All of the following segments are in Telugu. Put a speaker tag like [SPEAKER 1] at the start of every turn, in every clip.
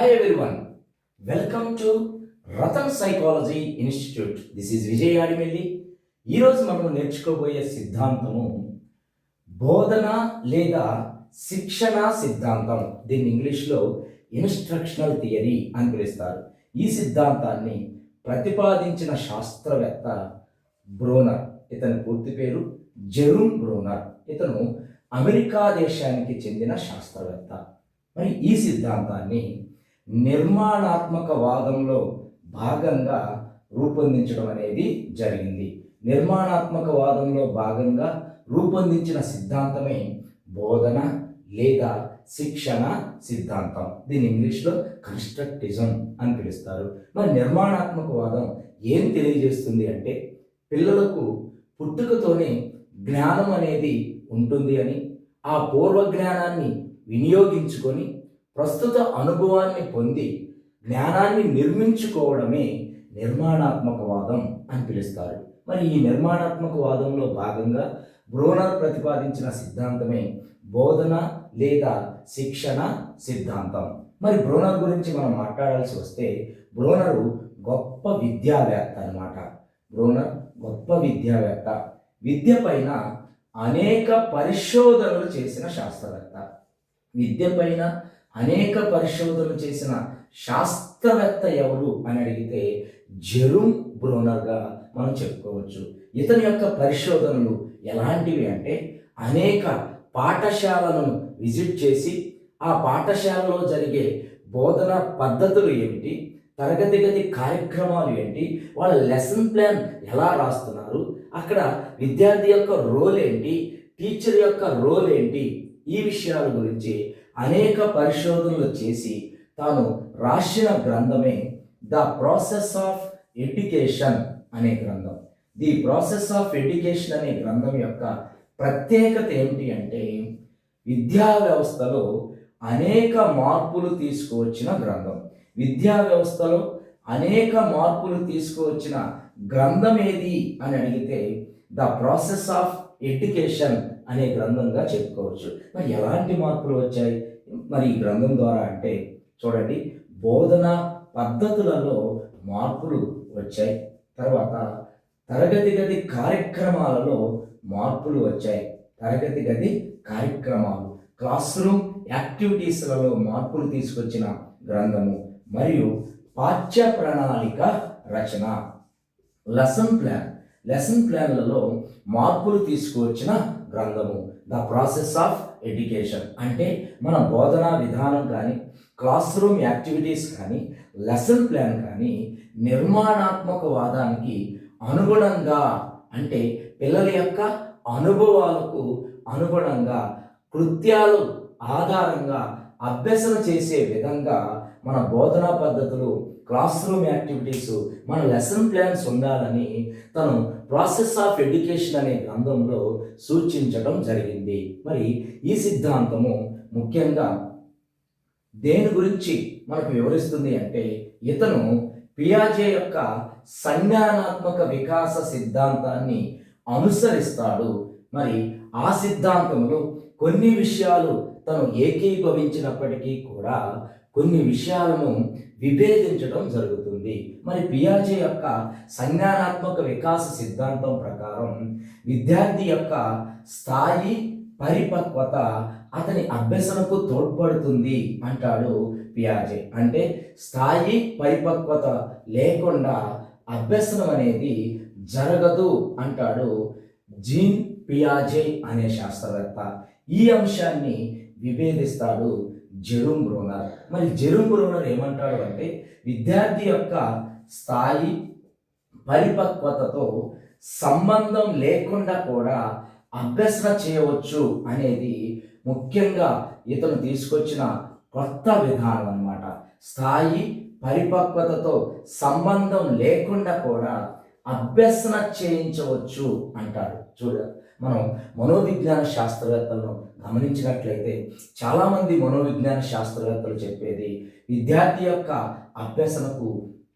[SPEAKER 1] Hi everyone, welcome to Ratan psychology institute. This is Vijay Adimelli. ఈరోజు మనం నేర్చుకోబోయే సిద్ధాంతము బోధన లేదా శిక్షణ సిద్ధాంతం. దీన్ని ఇంగ్లీష్లో ఇన్స్ట్రక్షనల్ థియరీ అని పిలుస్తారు. ఈ సిద్ధాంతాన్ని ప్రతిపాదించిన శాస్త్రవేత్త బ్రోనర్. ఇతని పూర్తి పేరు జెరూమ్ బ్రోనర్. ఇతను అమెరికా దేశానికి చెందిన శాస్త్రవేత్త. మరి ఈ సిద్ధాంతాన్ని నిర్మాణాత్మక వాదంలో భాగంగా రూపొందించడం అనేది జరిగింది. నిర్మాణాత్మక వాదంలో భాగంగా రూపొందించిన సిద్ధాంతమే బోధన లేదా శిక్షణ సిద్ధాంతం. దీని ఇంగ్లీష్లో కన్స్ట్రక్టిజం అని పిలుస్తారు. మరి నిర్మాణాత్మక వాదం ఏం తెలియజేస్తుంది అంటే పిల్లలకు పుట్టుకతోనే జ్ఞానం అనేది ఉంటుంది అని, ఆ పూర్వ జ్ఞానాన్ని వినియోగించుకొని ప్రస్తుత అనుభవాన్ని పొంది జ్ఞానాన్ని నిర్మించుకోవడమే నిర్మాణాత్మకవాదం అని పిలుస్తారు. మరి ఈ నిర్మాణాత్మకవాదంలో భాగంగా బ్రోనర్ ప్రతిపాదించిన సిద్ధాంతమే బోధన లేదా శిక్షణ సిద్ధాంతం. మరి బ్రోనర్ గురించి మనం మాట్లాడాల్సి వస్తే బ్రోనరు గొప్ప విద్యావేత్త అన్నమాట. బ్రోనర్ గొప్ప విద్యావేత్త, విద్య పైన అనేక పరిశోధనలు చేసిన శాస్త్రవేత్త. విద్య పైన అనేక పరిశోధనలు చేసిన శాస్త్రవేత్త ఎవరు అని అడిగితే జెరూమ్ బ్రోనర్గా మనం చెప్పుకోవచ్చు. ఇతని యొక్క పరిశోధనలు ఎలాంటివి అంటే అనేక పాఠశాలను విజిట్ చేసి ఆ పాఠశాలలో జరిగే బోధన పద్ధతులు ఏమిటి, తరగతి గది కార్యక్రమాలు ఏంటి, వాళ్ళ లెసన్ ప్లాన్ ఎలా రాస్తున్నారు, అక్కడ విద్యార్థి యొక్క రోల్ ఏంటి, టీచర్ యొక్క రోల్ ఏంటి, ఈ విషయాల గురించి అనేక పరిశోధనలు చేసి తాను రాసిన గ్రంథమే ద ప్రాసెస్ ఆఫ్ ఎడ్యుకేషన్ అనే గ్రంథం. ది ప్రాసెస్ ఆఫ్ ఎడ్యుకేషన్ అనే గ్రంథం యొక్క ప్రత్యేకత ఏమిటి అంటే విద్యా వ్యవస్థలో అనేక మార్పులు తీసుకువచ్చిన గ్రంథం. విద్యా వ్యవస్థలో అనేక మార్పులు తీసుకువచ్చిన గ్రంథం ఏది అని అడిగితే ద ప్రాసెస్ ఆఫ్ ఎడ్యుకేషన్ అనే గ్రంథంగా చెప్పుకోవచ్చు. మరి ఎలాంటి మార్పులు వచ్చాయి మరి ఈ గ్రంథం ద్వారా అంటే చూడండి, బోధన పద్ధతులలో మార్పులు వచ్చాయి. తర్వాత తరగతి గది కార్యక్రమాలలో మార్పులు వచ్చాయి. తరగతి గది కార్యక్రమాలు, క్లాస్ రూమ్ యాక్టివిటీస్లలో మార్పులు తీసుకొచ్చిన గ్రంథము. మరియు పాఠ్య ప్రణాళిక రచన, లెసన్ ప్లాన్లలో మార్పులు తీసుకువచ్చిన గ్రంథము ద ప్రాసెస్ ఆఫ్ ఎడ్యుకేషన్. అంటే మన బోధనా విధానం కానీ, క్లాస్ రూమ్ యాక్టివిటీస్ కానీ, లెసన్ ప్లాన్ కానీ నిర్మాణాత్మక వాదానికి అనుగుణంగా, అంటే పిల్లల యొక్క అనుభవాలకు అనుగుణంగా, కృత్యాలు ఆధారంగా అభ్యసన చేసే విధంగా మన బోధనా పద్ధతులు, క్లాస్ రూమ్ యాక్టివిటీస్, మన లెసన్ ప్లాన్స్ ఉండాలని తను ప్రాసెస్ ఆఫ్ ఎడ్యుకేషన్ అనే గ్రంథంలో సూచించడం జరిగింది. మరి ఈ సిద్ధాంతము ముఖ్యంగా దేని గురించి మనకు వివరిస్తుంది అంటే ఇతను పియాజే యొక్క సంజ్ఞానాత్మక వికాస సిద్ధాంతాన్ని అనుసరిస్తాడు. మరి ఆ సిద్ధాంతంలో కొన్ని విషయాలు తను ఏకీభవించినప్పటికీ కూడా కొన్ని విషయాలను విభేదించడం జరుగుతుంది. మరి పియాజే యొక్క సంజ్ఞానాత్మక వికాస సిద్ధాంతం ప్రకారం విద్యార్థి యొక్క స్థాయి, పరిపక్వత అతని అభ్యసనకు తోడ్పడుతుంది అంటాడు పియాజే. అంటే స్థాయి, పరిపక్వత లేకుండా అభ్యసనం అనేది జరగదు అంటాడు జీన్ పియాజే అనే శాస్త్రవేత్త. ఈ అంశాన్ని విభేదిస్తాడు జెరూమ్ బ్రోనర్. మరి జెరూమ్ బ్రోనర్ ఏమంటాడు అంటే విద్యార్థి యొక్క స్థాయి, పరిపక్వతతో సంబంధం లేకుండా కూడా అభ్యసన చేయవచ్చు అనేది ముఖ్యంగా ఇతను తీసుకొచ్చిన కొత్త విధానం అన్నమాట. స్థాయి, పరిపక్వతతో సంబంధం లేకుండా కూడా అభ్యసన చేయించవచ్చు అంటాడు. మనం మనోవిజ్ఞాన శాస్త్రవేత్తలను గమనించినట్లయితే చాలామంది మనోవిజ్ఞాన శాస్త్రవేత్తలు చెప్పేది విద్యార్థి యొక్క అభ్యసనకు,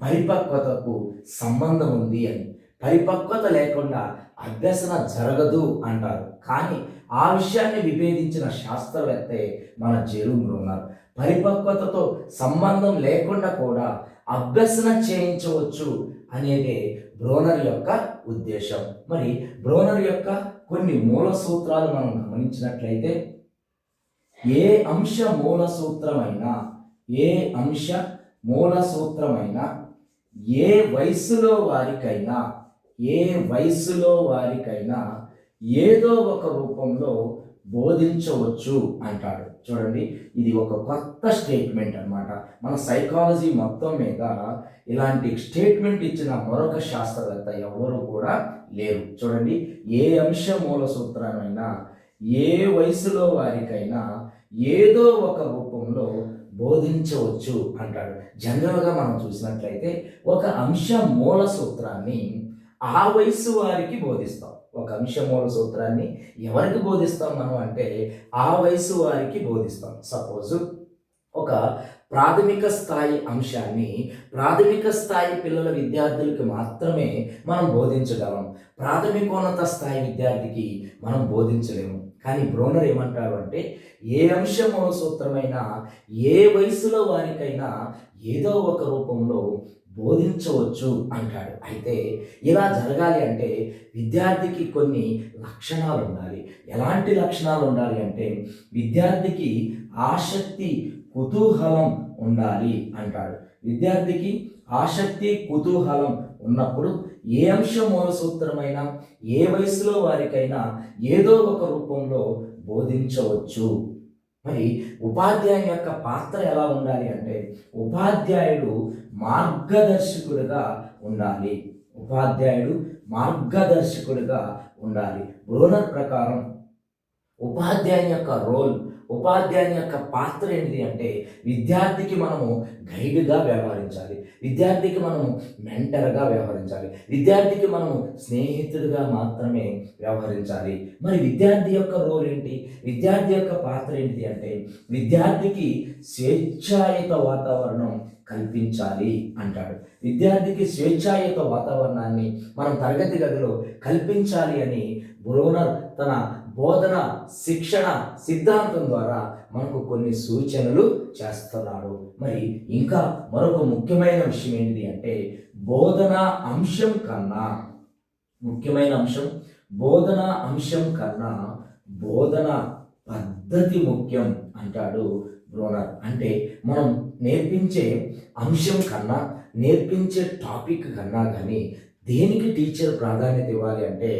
[SPEAKER 1] పరిపక్వతకు సంబంధం ఉంది అని. పరిపక్వత లేకుండా అభ్యసన జరగదు అంటారు. కానీ ఆ విషయాన్ని విభేదించిన శాస్త్రవేత్తే మన జెరూమ్ బ్రోనర్. పరిపక్వతతో సంబంధం లేకుండా కూడా అభ్యసన చేయించవచ్చు అనేదే బ్రోనర్ యొక్క ఉద్దేశం. మరి బ్రోనర్ యొక్క కొన్ని మూల సూత్రాలు మనం గమనించినట్లయితే, ఏ అంశ మూల సూత్రమైనా ఏ అంశ మూల సూత్రమైనా ఏ వయసులో వారికైనా ఏ వయసులో వారికైనా ఏదో ఒక రూపంలో బోధించవచ్చు అంటాడు. చూడండి, ఇది ఒక కొత్త స్టేట్మెంట్ అన్నమాట. మన సైకాలజీ మొత్తం మీద ఇలాంటి స్టేట్మెంట్ ఇచ్చిన మరొక శాస్త్రవేత్త ఎవరు కూడా లేరు. చూడండి, ఏ అంశ మూల సూత్రమైనా ఏ వయసులో వారికైనా ఏదో ఒక రూపంలో బోధించవచ్చు అంటాడు. జనరల్గా మనం చూసినట్లయితే ఒక అంశ మూల సూత్రాన్ని ఆ వయసు వారికి బోధిస్తాం. ఒక అంశ మూల సూత్రాన్ని ఎవరికి బోధిస్తాం మనం అంటే ఆ వయసు వారికి బోధిస్తాం. సపోజ్ ఒక ప్రాథమిక స్థాయి అంశాన్ని ప్రాథమిక స్థాయి పిల్లల విద్యార్థులకి మాత్రమే మనం బోధించగలం. ప్రాథమికోన్నత స్థాయి విద్యార్థికి మనం బోధించలేము. కానీ బ్రోనర్ ఏమంటారు అంటే ఏ అంశ మూల సూత్రమైనా ఏ వయసులో వారికైనా ఏదో ఒక రూపంలో బోధించవచ్చు అంటాడు. అయితే ఇలా జరగాలి అంటే విద్యార్థికి కొన్ని లక్షణాలు ఉండాలి. ఎలాంటి లక్షణాలు ఉండాలి అంటే విద్యార్థికి ఆసక్తి, కుతూహలం ఉండాలి అంటాడు. విద్యార్థికి ఆసక్తి, కుతూహలం ఉన్నప్పుడు ఏ అంశ మూల సూత్రమైనా ఏ వయసులో వారికైనా ఏదో ఒక రూపంలో బోధించవచ్చు. మరి ఉపాధ్యాయుని యొక్క పాత్ర ఎలా ఉండాలి అంటే ఉపాధ్యాయుడు మార్గదర్శకుడిగా ఉండాలి. ఉపాధ్యాయుడు మార్గదర్శకుడిగా ఉండాలి. బ్రోనర్ ప్రకారం ఉపాధ్యాయుని యొక్క రోల్, ఉపాధ్యాయుని యొక్క పాత్ర ఏంటిది అంటే విద్యార్థికి మనము గైడ్గా వ్యవహరించాలి, విద్యార్థికి మనము మెంటర్గా వ్యవహరించాలి, విద్యార్థికి మనము స్నేహితుడిగా మాత్రమే వ్యవహరించాలి. మరి విద్యార్థి యొక్క రోల్ ఏంటి, విద్యార్థి యొక్క పాత్ర ఏంటిది అంటే విద్యార్థికి స్వేచ్ఛాయుత వాతావరణం కల్పించాలి అంటాడు. విద్యార్థికి స్వేచ్ఛాయుత వాతావరణాన్ని మనం తరగతి గదిలో కల్పించాలి అని బ్రోనర్ తన బోధన శిక్షణ సిద్ధాంతం ద్వారా మనకు కొన్ని సూచనలు చేస్తున్నాడు. మరి ఇంకా మరొక ముఖ్యమైన విషయం ఏంటిది అంటే బోధన అంశం కన్నా ముఖ్యమైన అంశం బోధన అంశం కన్నా బోధన పద్ధతి ముఖ్యం అంటాడు బ్రోనర్. అంటే మనం నేర్పించే అంశం కన్నా నేర్పించే టాపిక్ కన్నా కానీ దేనికి టీచర్ ప్రాధాన్యత ఇవ్వాలి అంటే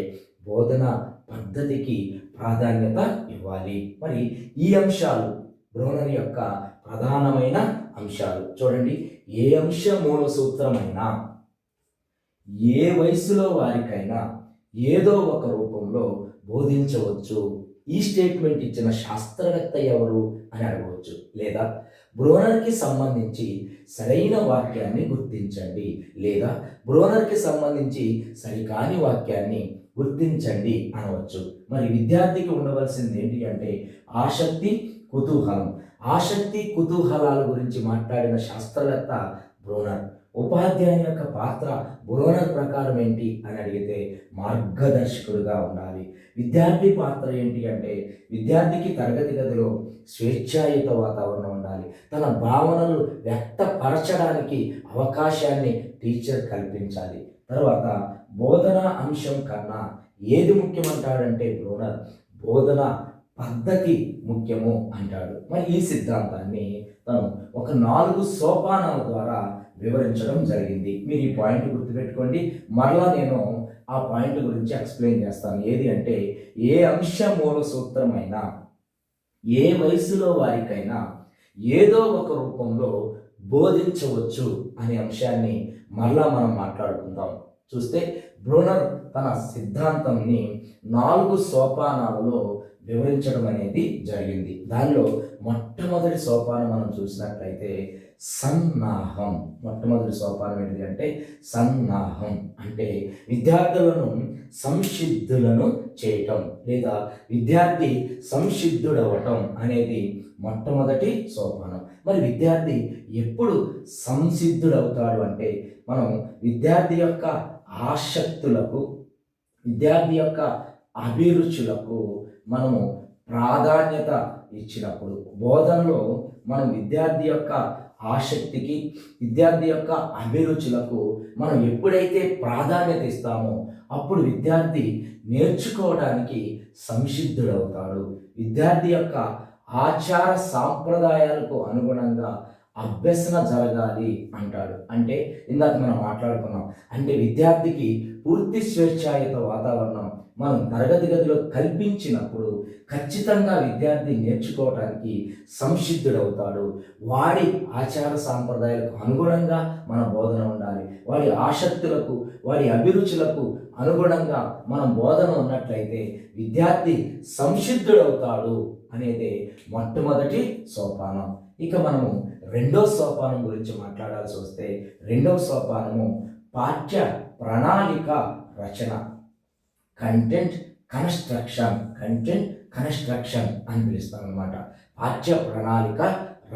[SPEAKER 1] బోధన పద్ధతికి ప్రాధాన్యత ఇవ్వాలి. మరి ఈ అంశాలు బ్రోనర్ యొక్క ప్రధానమైన అంశాలు. చూడండి, ఏ అంశ మూల సూత్రమైనా ఏ వయసులో వారికైనా ఏదో ఒక రూపంలో బోధించవచ్చు. ఈ స్టేట్మెంట్ ఇచ్చిన శాస్త్రవేత్త ఎవరు అని అడగవచ్చు. లేదా బ్రోనర్కి సంబంధించి సరైన వాక్యాన్ని గుర్తించండి, లేదా బ్రోనర్కి సంబంధించి సరికాని వాక్యాన్ని గుర్తించండి అనవచ్చు. మరి విద్యార్థికి ఉండవలసింది ఏంటి అంటే ఆసక్తి, కుతూహలం. ఆసక్తి, కుతూహలాల గురించి మాట్లాడిన శాస్త్రవేత్త బ్రోనర్. ఉపాధ్యాయుని యొక్క పాత్ర బ్రోనర్ ప్రకారం ఏంటి అని అడిగితే మార్గదర్శకుడిగా ఉండాలి. విద్యార్థి పాత్ర ఏంటి అంటే విద్యార్థికి తరగతి గదిలో స్వేచ్ఛాయుత వాతావరణం ఉండాలి. తన భావనలు వ్యక్తపరచడానికి అవకాశాన్ని టీచర్ కల్పించాలి. తర్వాత బోధన అంశం కన్నా ఏది ముఖ్యమంటాడంటే బ్రోనర్ బోధన పద్ధతి ముఖ్యము అంటాడు. మరి ఈ సిద్ధాంతాన్ని తను ఒక 4 సోపానాల ద్వారా వివరించడం జరిగింది. మీరు ఈ పాయింట్ గుర్తుపెట్టుకోండి. మరలా నేను ఆ పాయింట్ గురించి ఎక్స్ప్లెయిన్ చేస్తాను. ఏది అంటే ఏ అంశ మూల సూత్రమైనా ఏ వయసులో వారికైనా ఏదో ఒక రూపంలో బోధించవచ్చు అనే అంశాన్ని మరలా మనం మాట్లాడుకుందాం. చూస్తే బ్రోనర్ తన సిద్ధాంతంని 4 సోపానాలలో వివరించడం అనేది జరిగింది. దానిలో మొట్టమొదటి సోపానం మనం చూసినట్లయితే సన్నాహం. మొట్టమొదటి సోపానం ఏంటి అంటే సన్నాహం. అంటే విద్యార్థులను సంసిద్ధులను చేయటం లేదా విద్యార్థి సంసిద్ధుడవటం అనేది మొట్టమొదటి సోపానం. మరి విద్యార్థి ఎప్పుడు సంసిద్ధుడవుతాడు అంటే మనం విద్యార్థి యొక్క ఆసక్తులకు, విద్యార్థి యొక్క అభిరుచులకు మనము ప్రాధాన్యత ఇచ్చినప్పుడు, బోధనలో మనం విద్యార్థి యొక్క ఆసక్తికి, విద్యార్థి యొక్క అభిరుచులకు మనం ఎప్పుడైతే ప్రాధాన్యత ఇస్తామో అప్పుడు విద్యార్థి నేర్చుకోవడానికి సంసిద్ధుడవుతాడు. విద్యార్థి యొక్క ఆచార సాంప్రదాయాలకు అనుగుణంగా అభ్యసన జరగాలి అంటాడు. అంటే ఇందాక మనం మాట్లాడుకున్నాం, అంటే విద్యార్థికి పూర్తి స్వేచ్ఛాయుత వాతావరణం మనం తరగతి గదిలో కల్పించినప్పుడు ఖచ్చితంగా విద్యార్థి నేర్చుకోవడానికి సంసిద్ధుడవుతాడు. వాడి ఆచార సాంప్రదాయాలకు అనుగుణంగా మన బోధన ఉండాలి. వాడి ఆసక్తులకు, వాడి అభిరుచులకు అనుగుణంగా మనం బోధన ఉన్నట్లయితే విద్యార్థి సంసిద్ధుడవుతాడు అనేది మొట్టమొదటి సోపానం. ఇక మనము రెండో సోపానం గురించి మాట్లాడాల్సి వస్తే, రెండవ సోపానము పాఠ్య ప్రణాళిక రచన, కంటెంట్ కన్స్ట్రక్షన్ అని పిలుస్తాం అన్నమాట. పాఠ్య ప్రణాళిక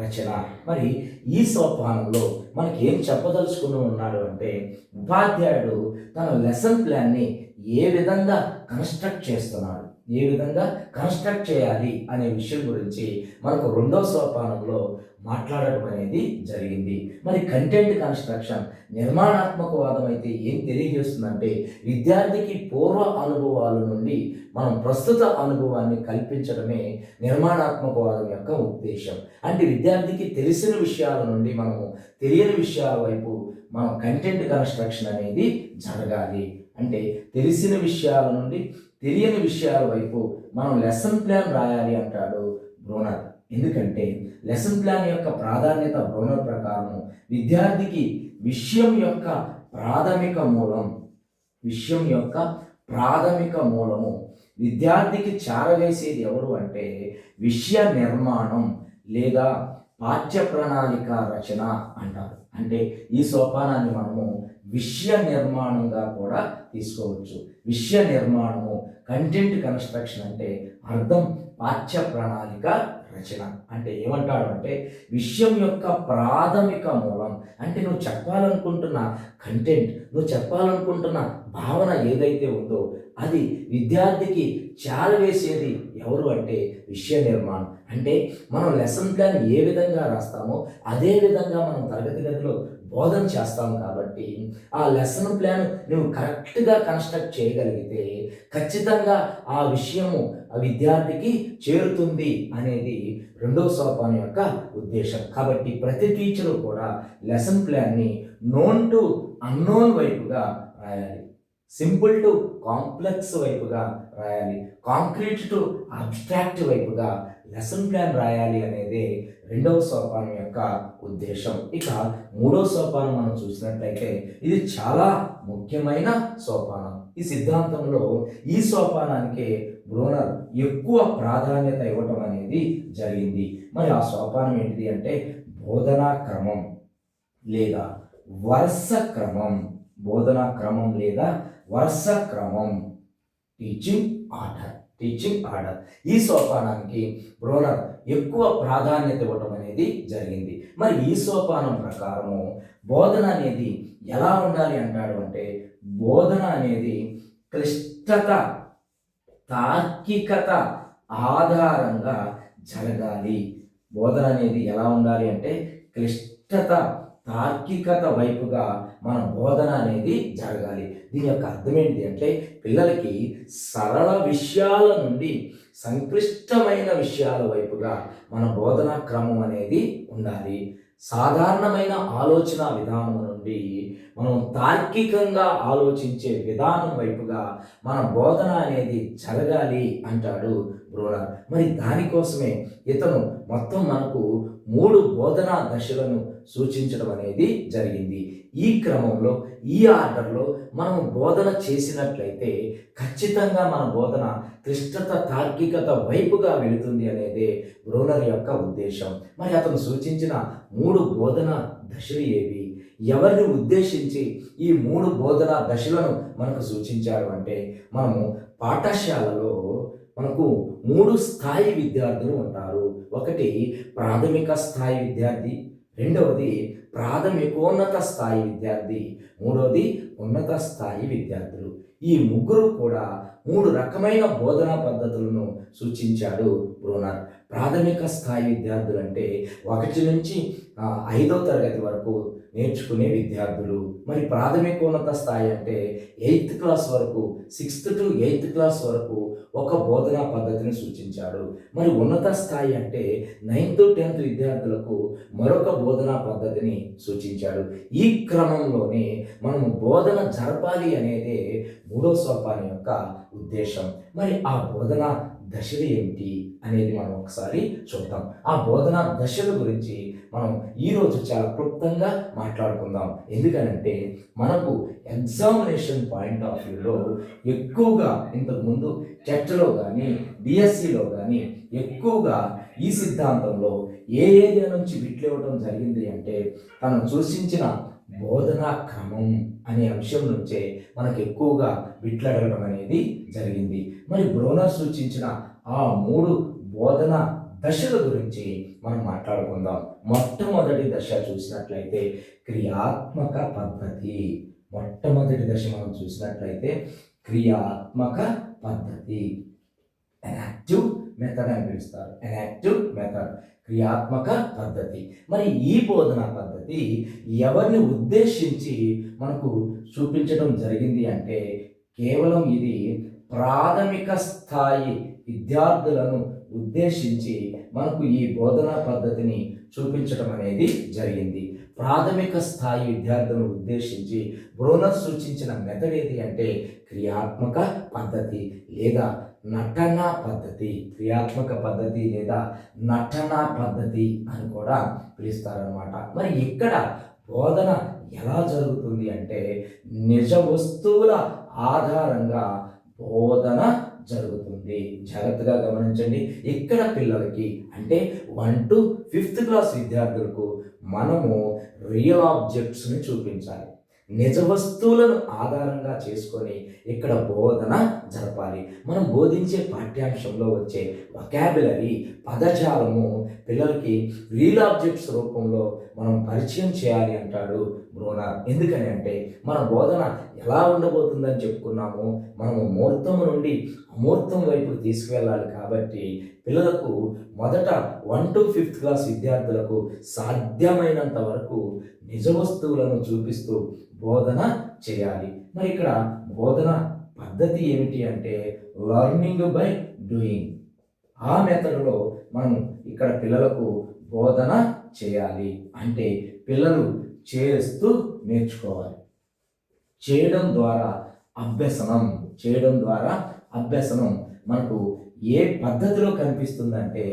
[SPEAKER 1] రచన. మరి ఈ సోపానంలో మనకి ఏం చెప్పదలుచుకుని ఉన్నాడు అంటే, ఉపాధ్యాయుడు తన లెసన్ ప్లాన్ని ఏ విధంగా కన్స్ట్రక్ట్ చేస్తున్నాడు, ఏ విధంగా కన్స్ట్రక్ట్ చేయాలి అనే విషయం గురించి మనకు రెండో సోపానంలో మాట్లాడటం అనేది జరిగింది. మరి కంటెంట్ కన్స్ట్రక్షన్ నిర్మాణాత్మకవాదం అయితే ఏం తెలియజేస్తుందంటే, విద్యార్థికి పూర్వ అనుభవాల నుండి మనం ప్రస్తుత అనుభవాన్ని కల్పించడమే నిర్మాణాత్మకవాదం యొక్క ఉద్దేశం. అంటే విద్యార్థికి తెలిసిన విషయాల నుండి మనము తెలియని విషయాల వైపు మనం కంటెంట్ కన్స్ట్రక్షన్ అనేది జరగాలి. అంటే తెలిసిన విషయాల నుండి తెలియని విషయాల వైపు మనం లెసన్ ప్లాన్ రాయాలి అంటాడు బ్రోనర్. ఎందుకంటే లెసన్ ప్లాన్ యొక్క ప్రాధాన్యత బ్రోనర్ ప్రకారం విద్యార్థికి విషయం యొక్క ప్రాథమిక మూలము విద్యార్థికి చేరవేసేది ఎవరు అంటే విషయ నిర్మాణం లేదా పాఠ్య ప్రణాళిక రచన అంటారు. అంటే ఈ సోపానాన్ని మనము విషయ నిర్మాణంగా కూడా తీసుకోవచ్చు. విషయ నిర్మాణము, కంటెంట్ కన్స్ట్రక్షన్ అంటే అర్థం పాఠ్య ప్రణాళిక రచన. అంటే ఏమంటాడు అంటే విషయం యొక్క ప్రాథమిక మూలం, అంటే నువ్వు చెప్పాలనుకుంటున్న కంటెంట్, నువ్వు చెప్పాలనుకుంటున్న భావన ఏదైతే ఉందో అది విద్యార్థికి చేరవేసేది ఎవరు అంటే విషయ నిర్మాణం. అంటే మనం లెసన్ ప్లాన్ ఏ విధంగా రాస్తామో అదే విధంగా మనం తరగతి గదిలో బోధన చేస్తాం. కాబట్టి ఆ లెసన్ ప్లాన్ నువ్వు కరెక్ట్గా కన్స్ట్రక్ట్ చేయగలిగితే ఖచ్చితంగా ఆ విషయము ఆ విద్యార్థికి చేరుతుంది అనేది రెండో సోపానం యొక్క ఉద్దేశం. కాబట్టి ప్రతి టీచరు కూడా లెసన్ ప్లాన్ని నోన్ టు అన్నోన్ వైపుగా రాయాలి, సింపుల్ టు కాంప్లెక్స్ వైపుగా రాయాలి, కాంక్రీట్ టు అబ్స్ట్రాక్ట్ వైపుగా లెసన్ ప్లాన్ రాయాలి అనేది రెండవ సోపానం యొక్క ఉద్దేశం. ఇక మూడో సోపానం మనం చూసినట్లయితే ఇది చాలా ముఖ్యమైన సోపానం. ఈ సిద్ధాంతంలో ఈ సోపానానికి బ్రోనర్ ఎక్కువ ప్రాధాన్యత ఇవ్వటం అనేది జరిగింది. మరి ఆ సోపానం ఏంటిది అంటే బోధనా క్రమం లేదా వరుస క్రమం. బోధనా క్రమం లేదా వరుస క్రమం, టీచింగ్ ఆర్డర్. ఈ సోపానానికి బ్రోనర్ ఎక్కువ ప్రాధాన్యత ఇవ్వటం అనేది జరిగింది. మరి ఈ సోపానం ప్రకారము బోధన అనేది ఎలా ఉండాలి అంటాడు అంటే, బోధన అనేది క్లిష్టత, తార్కికత ఆధారంగా జరగాలి. బోధన అనేది ఎలా ఉండాలి అంటే క్లిష్టత, తార్కికత వైపుగా మన బోధన అనేది జరగాలి. దీని యొక్క అర్థం ఏంటి అంటే పిల్లలకి సరళ విషయాల నుండి సంక్లిష్టమైన విషయాల వైపుగా మన బోధనా క్రమం అనేది ఉండాలి. సాధారణమైన ఆలోచన విధానం నుండి మనం తార్కికంగా ఆలోచించే విధానం వైపుగా మన బోధన అనేది జరగాలి అంటాడు బ్రోనర్. మరి దానికోసమే ఇతను మొత్తం మనకు 3 బోధనా దశలను సూచించడం అనేది జరిగింది. ఈ క్రమంలో, ఈ ఆర్డర్లో మనం బోధన చేసినట్లయితే ఖచ్చితంగా మన బోధన క్లిష్టత, తార్కికత వైపుగా వెళుతుంది అనేది బ్రోనర్ యొక్క ఉద్దేశం. మరి అతను సూచించిన 3 బోధనా దశలు ఏవి, ఎవరిని ఉద్దేశించి ఈ 3 బోధనా దశలను మనకు సూచించాడు అంటే, మనము పాఠశాలలో మనకు 3 స్థాయి విద్యార్థులు ఉంటారు. ఒకటి ప్రాథమిక స్థాయి విద్యార్థి, రెండవది ప్రాథమికోన్నత స్థాయి విద్యార్థి, మూడవది ఉన్నత స్థాయి విద్యార్థులు. ఈ ముగ్గురు కూడా 3 రకమైన బోధనా పద్ధతులను సూచించాడు బ్రోనర్. ప్రాథమిక స్థాయి విద్యార్థులు అంటే 1 నుంచి 5వ తరగతి వరకు నేర్చుకునే విద్యార్థులు. మరి ప్రాథమికోన్నత స్థాయి అంటే 8th క్లాస్ వరకు, 6th to 8th క్లాస్ వరకు ఒక బోధనా పద్ధతిని సూచించాడు. మరి ఉన్నత స్థాయి అంటే 9th, 10th విద్యార్థులకు మరొక బోధనా పద్ధతిని సూచించాడు. ఈ క్రమంలోనే మనము బోధన జరపాలి అనేదే 3వ సోపానం యొక్క ఉద్దేశం. మరి ఆ బోధన దశలు ఏమిటి అనేది మనం ఒకసారి చూద్దాం. ఆ బోధనా దశల గురించి మనం ఈరోజు చాలా క్లుప్తంగా మాట్లాడుకుందాం. ఎందుకనంటే మనకు ఎగ్జామినేషన్ పాయింట్ ఆఫ్ వ్యూలో ఎక్కువగా ఇంతకుముందు టెట్లో కానీ డిఎస్సిలో కానీ ఎక్కువగా ఈ సిద్ధాంతంలో ఏ ఏరియా నుంచి బిట్లు ఇవ్వడం జరిగింది అంటే తను సూచించిన బోధనా క్రమం అనే అంశం నుంచే మనకు ఎక్కువగా బిట్లు అడగడం అనేది జరిగింది. మరి బ్రోనర్ సూచించిన ఆ 3 బోధన దశల గురించి మనం మాట్లాడుకుందాం. మొట్టమొదటి దశ చూసినట్లయితే క్రియాత్మక పద్ధతి. మొట్టమొదటి దశ మనం చూసినట్లయితే క్రియాత్మక పద్ధతి, యాక్టివ్ మెథడ్ అని పిలుస్తారు. యాక్టివ్ మెథడ్, క్రియాత్మక పద్ధతి. మరి ఈ బోధనా పద్ధతి ఎవరిని ఉద్దేశించి మనకు చూపించడం జరిగింది అంటే కేవలం ఇది ప్రాథమిక స్థాయి విద్యార్థులను ఉద్దేశించి మనకు ఈ బోధనా పద్ధతిని చూపించడం అనేది జరిగింది. ప్రాథమిక స్థాయి విద్యార్థులను ఉద్దేశించి బ్రోనర్ సూచించిన మెథడ్ ఏది అంటే క్రియాత్మక పద్ధతి లేదా నటనా పద్ధతి. క్రియాత్మక పద్ధతి లేదా నటనా పద్ధతి అని కూడా పిలుస్తారనమాట. మరి ఇక్కడ బోధన ఎలా జరుగుతుంది అంటే నిజ వస్తువుల ఆధారంగా బోధన జరుగుతుంది. జాగ్రత్తగా గమనించండి. ఇక్కడ పిల్లలకి అంటే 1 to 5th క్లాస్ విద్యార్థులకు మనము రియల్ ఆబ్జెక్ట్స్ని చూపించాలి. నిజ వస్తువులను ఆధారంగా చేసుకొని ఇక్కడ బోధన జరపాలి. మనం బోధించే పాఠ్యాంశంలో వచ్చే వొకాబులరీ, పదజాలము పిల్లలకి రియల్ ఆబ్జెక్ట్స్ రూపంలో మనం పరిచయం చేయాలి అంటాడు బ్రోనర్. ఎందుకని అంటే మన బోధన ఎలా ఉండబోతుందని చెప్పుకున్నాము, మనము మూర్తం నుండి అమూర్తం వైపు తీసుకువెళ్ళాలి. కాబట్టి పిల్లలకు మొదట 1 to 5th క్లాస్ విద్యార్థులకు సాధ్యమైనంత వరకు నిజ వస్తువులను చూపిస్తూ బోధన చేయాలి. మరి ఇక్కడ బోధన పద్ధతి ఏమిటి అంటే లర్నింగ్ బై డూయింగ్. ఆ మెథడ్లో మనం ఇక్కడ పిల్లలకు బోధన చేయాలి. అంటే పిల్లలు చేస్తూ నేర్చుకోవాలి. చేయడం ద్వారా అభ్యసనం మనకు ఏ పద్ధతిలో కనిపిస్తుందంటే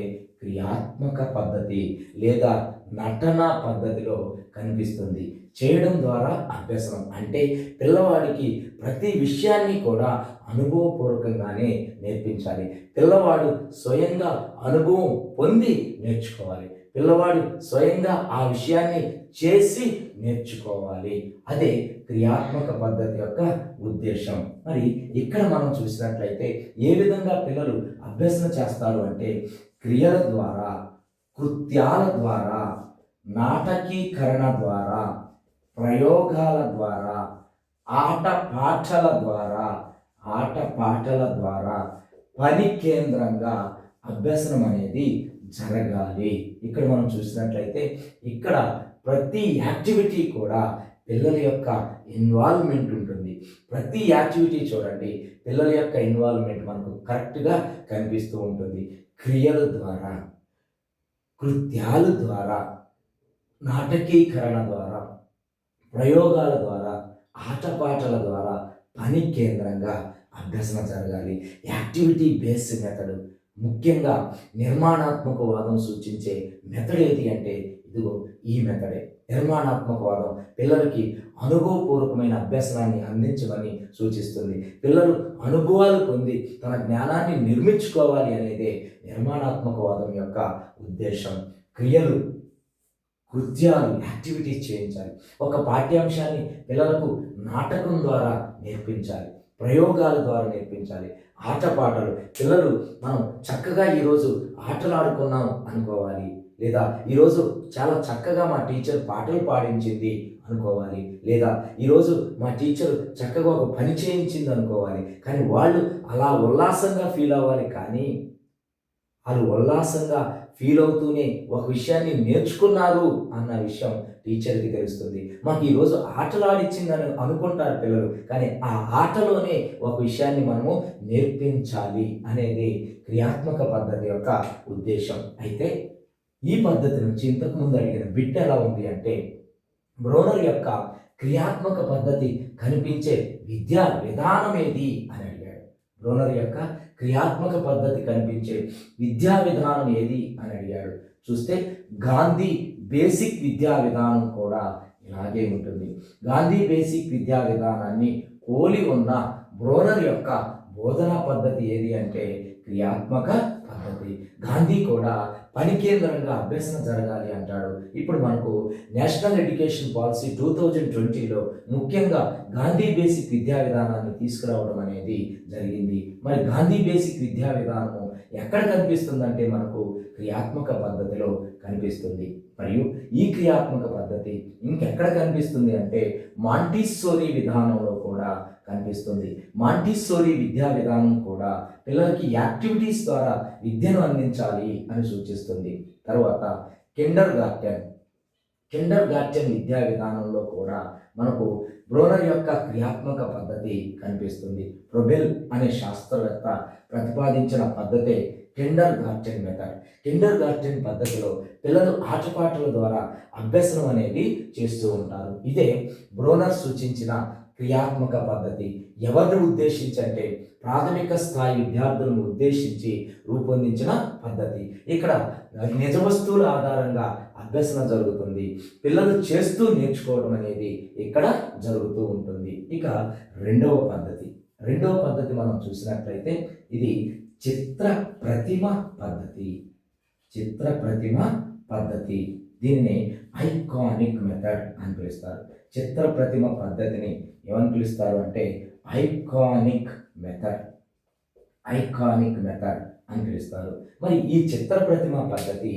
[SPEAKER 1] క్రియాత్మక పద్ధతి లేదా నటనా పద్ధతిలో కనిపిస్తుంది. చేయడం ద్వారా అభ్యసనం అంటే పిల్లవాడికి ప్రతి విషయాన్ని కూడా అనుభవపూర్వకంగానే నేర్పించాలి. పిల్లవాడు స్వయంగా అనుభవం పొంది నేర్చుకోవాలి. పిల్లవాడు స్వయంగా ఆ విషయాన్ని చేసి నేర్చుకోవాలి. అదే క్రియాత్మక పద్ధతి యొక్క ఉద్దేశం. మరి ఇక్కడ మనం చూసినట్లయితే ఏ విధంగా పిల్లలు అభ్యసన చేస్తారు అంటే క్రియల ద్వారా, కృత్యాల ద్వారా, నాటకీకరణ ద్వారా, ప్రయోగాల ద్వారా, ఆటపాటల ద్వారా పని కేంద్రంగా అభ్యసనం అనేది జరగాలి. ఇక్కడ మనం చూసినట్లయితే ఇక్కడ ప్రతి యాక్టివిటీ కూడా పిల్లల యొక్క ఇన్వాల్వ్మెంట్ ఉంటుంది. ప్రతి యాక్టివిటీ చూడండి, పిల్లల యొక్క ఇన్వాల్వ్మెంట్ మనకు కరెక్ట్గా కనిపిస్తూ ఉంటుంది. క్రియల ద్వారా, కృత్యాల ద్వారా, నాటకీకరణ ద్వారా, ప్రయోగాల ద్వారా, ఆటపాటల ద్వారా పని కేంద్రంగా అభ్యసన జరగాలి. యాక్టివిటీ బేస్డ్ మెథడ్, ముఖ్యంగా నిర్మాణాత్మకవాదం సూచించే మెథడ్ ఏది అంటే ఇదిగో ఈ మెథడే. నిర్మాణాత్మకవాదం పిల్లలకి అనుభవపూర్వకమైన అభ్యసనాన్ని అందించమని సూచిస్తుంది. పిల్లలు అనుభవాలు పొంది తన జ్ఞానాన్ని నిర్మించుకోవాలి అనేదే నిర్మాణాత్మకవాదం యొక్క ఉద్దేశం. క్రియలు, కృత్యాలు, యాక్టివిటీస్ చేయించాలి. ఒక పాఠ్యాంశాన్ని పిల్లలకు నాటకం ద్వారా నేర్పించాలి, ప్రయోగాల ద్వారా నేర్పించాలి. ఆటపాటలు పిల్లలు మనం చక్కగా ఈరోజు ఆటలు ఆడుకున్నాం అనుకోవాలి, లేదా ఈరోజు చాలా చక్కగా మా టీచర్ పాటలు పాడించింది అనుకోవాలి, లేదా ఈరోజు మా టీచర్ చక్కగా ఒక పని చేయించింది అనుకోవాలి. కానీ వాళ్ళు అలా ఉల్లాసంగా ఫీల్ అవ్వాలి. కానీ వాళ్ళు ఉల్లాసంగా ఫీల్ అవుతూనే ఒక విషయాన్ని నేర్చుకున్నారు అన్న విషయం టీచర్కి తెలుస్తుంది. మాకు ఈరోజు ఆటలు ఆడిచ్చిందని అనుకుంటారు పిల్లలు, కానీ ఆ ఆటలోనే ఒక విషయాన్ని మనము నేర్పించాలి అనేది క్రియాత్మక పద్ధతి యొక్క ఉద్దేశం. అయితే ఈ పద్ధతి నుంచి ఇంతకుముందు అడిగిన బిట్ ఎలా ఉంది అంటే, బ్రోనర్ యొక్క క్రియాత్మక పద్ధతి కనిపించే విద్యా విధానం ఏది అని అడిగాడు. బ్రోనర్ యొక్క క్రియాత్మక పద్ధతి కనిపించే విద్యా విధానం ఏది అని అడిగాడు. చూస్తే గాంధీ బేసిక్ విద్యా విధానం కూడా ఇలాగే ఉంటుంది. గాంధీ బేసిక్ విద్యా విధానాన్ని పోలి ఉన్న బ్రోనర్ యొక్క బోధనా పద్ధతి ఏది అంటే క్రియాత్మక పద్ధతి. గాంధీ కూడా పని కేంద్రంగా అభ్యసన జరగాలి అంటాడు. ఇప్పుడు మనకు నేషనల్ ఎడ్యుకేషన్ పాలసీ 2020లో ముఖ్యంగా గాంధీ బేసిక్ విద్యా విధానాన్ని తీసుకురావడం అనేది జరిగింది. మరి గాంధీ బేసిక్ విద్యా విధానము ఎక్కడ కనిపిస్తుందంటే మనకు క్రియాత్మక పద్ధతిలో కనిపిస్తుంది. మరియు ఈ క్రియాత్మక పద్ధతి ఇంకెక్కడ కనిపిస్తుంది అంటే మాంటిస్సోరీ విధానంలో కూడా కనిపిస్తుంది. మాంటిస్సోరీ విద్యా విధానం కూడా పిల్లలకి యాక్టివిటీస్ ద్వారా విద్యను అందించాలి అని సూచిస్తుంది. తర్వాత కిండర్ గార్టెన్ విద్యా విధానంలో కూడా మనకు బ్రోనర్ యొక్క క్రియాత్మక పద్ధతి కనిపిస్తుంది. ప్రొబెల్ అనే శాస్త్రవేత్త ప్రతిపాదించిన పద్ధతే కిండర్ గార్టెన్ మెథడ్. కిండర్ గార్టెన్ పద్ధతిలో పిల్లలు ఆటపాటల ద్వారా అభ్యసనం అనేది చేస్తూ ఉంటారు. ఇదే బ్రోనర్ సూచించిన క్రియాత్మక పద్ధతి. ఎవరిని ఉద్దేశించి అంటే ప్రాథమిక స్థాయి విద్యార్థులను ఉద్దేశించి రూపొందించిన పద్ధతి. ఇక్కడ నిజ వస్తువుల ఆధారంగా అభ్యసన జరుగుతుంది. పిల్లలు చేస్తూ నేర్చుకోవడం అనేది ఇక్కడ జరుగుతూ ఉంటుంది. ఇక రెండవ పద్ధతి మనం చూసినట్లయితే ఇది చిత్ర ప్రతిమ పద్ధతి. దీనిని ఐకానిక్ మెథడ్ అని పిలుస్తారు. చిత్ర ప్రతిమ పద్ధతిని ఏమని పిలుస్తారు అంటే ఐకానిక్ మెథడ్ అని పిలుస్తారు. మరి ఈ చిత్ర ప్రతిమ పద్ధతి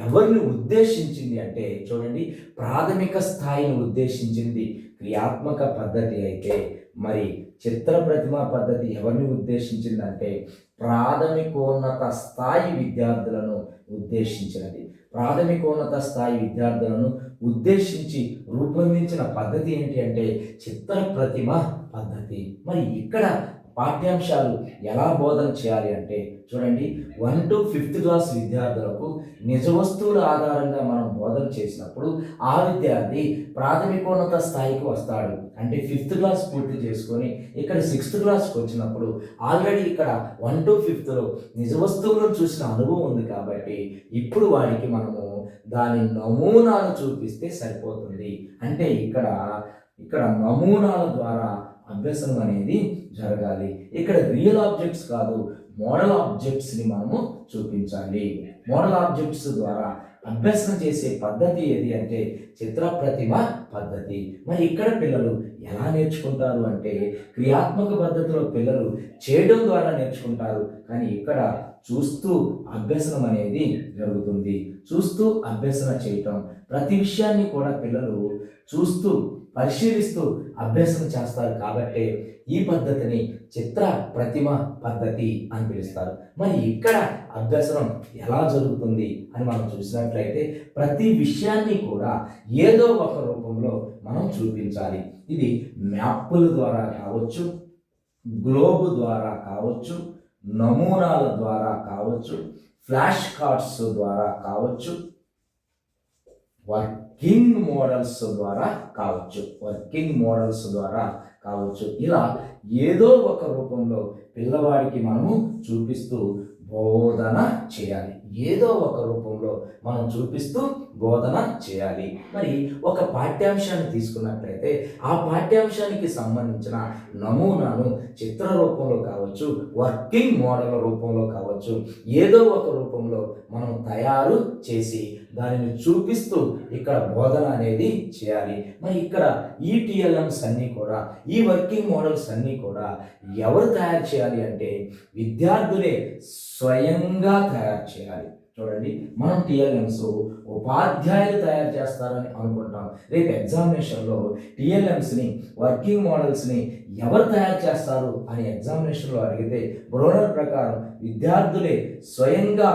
[SPEAKER 1] ఎవరిని ఉద్దేశించింది అంటే చూడండి, ప్రాథమిక స్థాయిని ఉద్దేశించింది క్రియాత్మక పద్ధతి అయితే, మరి చిత్ర ప్రతిమ పద్ధతి ఎవరిని ఉద్దేశించిందంటే ప్రాథమికోన్నత స్థాయి విద్యార్థులను ఉద్దేశించినది. ప్రాథమికోన్నత స్థాయి విద్యార్థులను ఉద్దేశించి రూపొందించిన పద్ధతి ఏంటి అంటే చిత్ర ప్రతిమ పద్ధతి. మరి ఇక్కడ పాఠ్యాంశాలు ఎలా బోధన చేయాలి అంటే చూడండి, 1 to 5th క్లాస్ విద్యార్థులకు నిజ వస్తువుల ఆధారంగా మనం బోధన చేసినప్పుడు ఆ విద్యార్థి ప్రాథమికోన్నత స్థాయికి వస్తాడు. అంటే 5th క్లాస్ పూర్తి చేసుకొని ఇక్కడ 6th క్లాస్కి వచ్చినప్పుడు ఆల్రెడీ ఇక్కడ 1 to 5thలో నిజ వస్తువులను చూసిన అనుభవం ఉంది కాబట్టి ఇప్పుడు వాడికి మనము దాని నమూనాలు చూపిస్తే సరిపోతుంది. అంటే ఇక్కడ నమూనాల ద్వారా అభ్యసనం అనేది జరగాలి. ఇక్కడ రియల్ ఆబ్జెక్ట్స్ కాదు, మోడల్ ఆబ్జెక్ట్స్ని మనము చూపించాలి. మోడల్ ఆబ్జెక్ట్స్ ద్వారా అభ్యసనం చేసే పద్ధతి ఏది అంటే చిత్ర ప్రతిమ పద్ధతి. మరి ఇక్కడ పిల్లలు ఎలా నేర్చుకుంటారు అంటే క్రియాత్మక పద్ధతిలో పిల్లలు చేయడం ద్వారా నేర్చుకుంటారు, కానీ ఇక్కడ చూస్తూ అభ్యసనం అనేది జరుగుతుంది. చూస్తూ అభ్యసన చేయటం, ప్రతి విషయాన్ని కూడా పిల్లలు చూస్తూ పరిశీలిస్తూ అభ్యసనం చేస్తారు కాబట్టి ఈ పద్ధతిని చిత్ర ప్రతిమ పద్ధతి అని పిలుస్తారు. మరి ఇక్కడ అభ్యసనం ఎలా జరుగుతుంది అని మనం చూసినట్లయితే ప్రతి విషయాన్ని కూడా ఏదో ఒక రూపంలో మనం చూపించాలి. ఇది మ్యాప్పుల ద్వారా కావచ్చు, గ్లోబ్ ద్వారా కావచ్చు, నమూనాల ద్వారా కావచ్చు, ఫ్లాష్ కార్డ్స్ ద్వారా కావచ్చు, వర్కింగ్ మోడల్స్ ద్వారా కావచ్చు. ఇలా ఏదో ఒక రూపంలో పిల్లవాడికి మనము చూపిస్తూ బోధన చేయాలి. మరి ఒక పాఠ్యాంశాన్ని తీసుకున్నట్లయితే ఆ పాఠ్యాంశానికి సంబంధించిన నమూనాను చిత్ర రూపంలో కావచ్చు, వర్కింగ్ మోడల్ రూపంలో కావచ్చు, ఏదో ఒక రూపంలో మనం తయారు చేసి దానిని చూపిస్తూ ఇక్కడ బోధన అనేది చేయాలి. మరి ఇక్కడ ఈ టీఎల్ఎంస్ అన్నీ కూడా, ఈ వర్కింగ్ మోడల్స్ అన్నీ కూడా ఎవరు తయారు చేయాలి అంటే విద్యార్థులే స్వయంగా తయారు చేయాలి. చూడండి, మనం టిఎల్ఎంస్ ఉపాధ్యాయులు తయారు చేస్తారని అనుకుంటాం. రేపు ఎగ్జామినేషన్లో టిఎల్ఎంస్ని, వర్కింగ్ మోడల్స్ని ఎవరు తయారు చేస్తారు అని ఎగ్జామినేషన్లో అడిగితే బ్రోనర్ ప్రకారం విద్యార్థులే స్వయంగా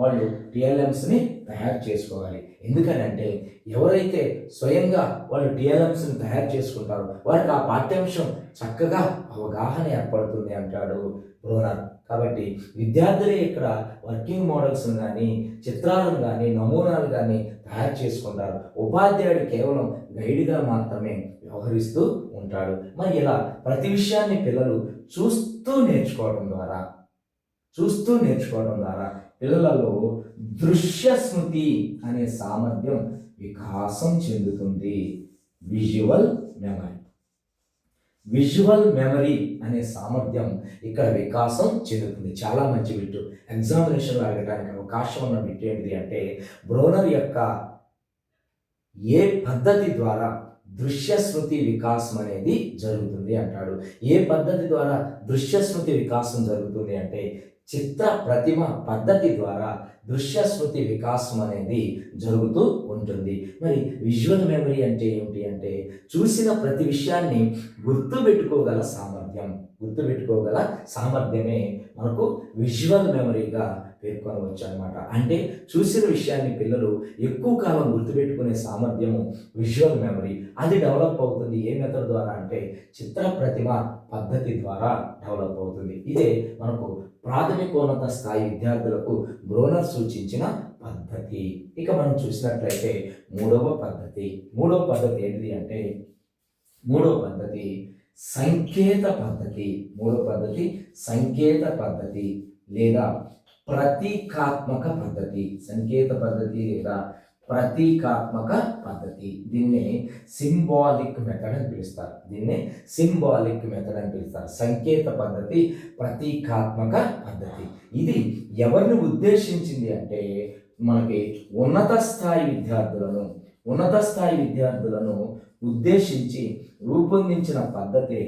[SPEAKER 1] వాళ్ళు టిఎల్ఎంస్ని తయారు చేసుకోవాలి. ఎందుకనంటే ఎవరైతే స్వయంగా వాళ్ళు టిఎల్ఎంస్ని తయారు చేసుకుంటారో వారికి ఆ పాఠ్యాంశం చక్కగా అవగాహన ఏర్పడుతుంది అంటాడు బ్రోనర్. కాబట్టి విద్యార్థులే ఇక్కడ వర్కింగ్ మోడల్స్ని కానీ, చిత్రాలను కానీ, నమూనాలు కానీ తయారు చేసుకుంటారు. ఉపాధ్యాయుడు కేవలం గైడ్గా మాత్రమే వ్యవహరిస్తూ ఉంటాడు. మరి ఇలా ప్రతి విషయాన్ని పిల్లలు చూస్తూ నేర్చుకోవడం ద్వారా పిల్లలలో దృశ్య స్మృతి అనే సామర్థ్యం వికాసం చెందుతుంది. విజువల్ మెమరీ అనే సామర్థ్యం ఇక్కడ వికాసం చెందుతుంది. చాలా మంచి బిట్టు, ఎగ్జామినేషన్లో అడగడానికి అవకాశం ఉన్న బిట్ ఏంటిది అంటే బ్రోనర్ యొక్క ఏ పద్ధతి ద్వారా దృశ్య స్మృతి వికాసం అనేది జరుగుతుంది అంటాడు. ఏ పద్ధతి ద్వారా దృశ్య స్మృతి వికాసం జరుగుతుంది అంటే చిత్ర ప్రతిమ పద్ధతి ద్వారా దృశ్య స్మృతి వికాసం అనేది జరుగుతూ ఉంటుంది. మరి విజువల్ మెమరీ అంటే ఏమిటి అంటే చూసిన ప్రతి విషయాన్ని గుర్తుపెట్టుకోగల సామర్థ్యమే మనకు విజువల్ మెమరీగా పేర్కొనవచ్చు అనమాట. అంటే చూసిన విషయాన్ని పిల్లలు ఎక్కువ కాలం గుర్తుపెట్టుకునే సామర్థ్యము విజువల్ మెమరీ. అది డెవలప్ అవుతుంది ఏ మెథడ్ ద్వారా అంటే చిత్ర ప్రతిమ పద్ధతి ద్వారా డెవలప్ అవుతుంది. ఇదే మనకు ప్రాథమికోన్నత స్థాయి విద్యార్థులకు బ్రోనర్ సూచించిన పద్ధతి. ఇక మనం చూసినట్లయితే మూడవ పద్ధతి ఏంటిది అంటే సంకేత పద్ధతి లేదా ప్రతీకాత్మక పద్ధతి. దీన్నే సింబాలిక్ మెథడ్ అని పిలుస్తారు. సంకేత పద్ధతి, ప్రతీకాత్మక పద్ధతి. ఇది ఎవరిని ఉద్దేశించింది అంటే మనకి ఉన్నత స్థాయి విద్యార్థులను ఉద్దేశించి రూపొందించిన పద్ధతే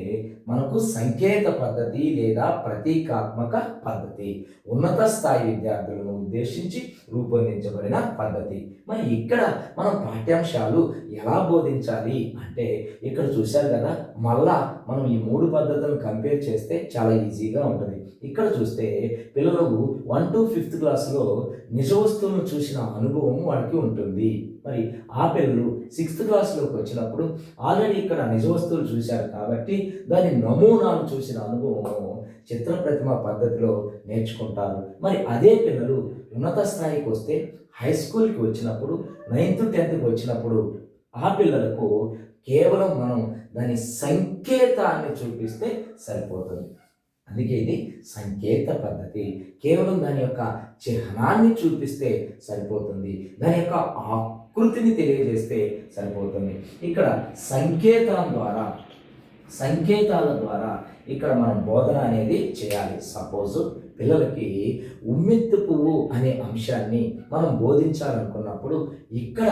[SPEAKER 1] మనకు సంకేత పద్ధతి లేదా ప్రతీకాత్మక పద్ధతి. ఉన్నత స్థాయి విద్యార్థులను ఉద్దేశించి రూపొందించబడిన పద్ధతి. మరి ఇక్కడ మనం పాఠ్యాంశాలు ఎలా బోధించాలి అంటే ఇక్కడ చూశారు కదా, మళ్ళా మనం ఈ మూడు పద్ధతులను కంపేర్ చేస్తే చాలా ఈజీగా ఉంటుంది. ఇక్కడ చూస్తే పిల్లలకు 1 to 5th క్లాస్లో నిజ వస్తువులను చూసిన అనుభవం వాడికి ఉంటుంది. మరి ఆ పిల్లలు 6th క్లాస్లోకి వచ్చినప్పుడు ఆల్రెడీ ఇక్కడ నిజ వస్తువులు చూశారు కాబట్టి దాని నమూనాలు చూసిన అనుభవం చిత్ర ప్రతిమ పద్ధతిలో నేర్చుకుంటారు. మరి అదే పిల్లలు ఉన్నత స్థాయికి వస్తే హై స్కూల్కి వచ్చినప్పుడు 9th 10th వచ్చినప్పుడు ఆ పిల్లలకు కేవలం మనం దాని సంకేతాన్ని చూపిస్తే సరిపోతుంది. అందుకే ఇది సంకేత పద్ధతి. కేవలం దాని యొక్క చిహ్నాన్ని చూపిస్తే సరిపోతుంది, దాని యొక్క ఆకృతిని తెలియజేస్తే సరిపోతుంది. ఇక్కడ సంకేతాల ద్వారా ఇక్కడ మనం బోధన అనేది చేయాలి. సపోజ్ పిల్లలకి ఉమ్మెత్తు పువ్వు అనే అంశాన్ని మనం బోధించాలనుకున్నప్పుడు ఇక్కడ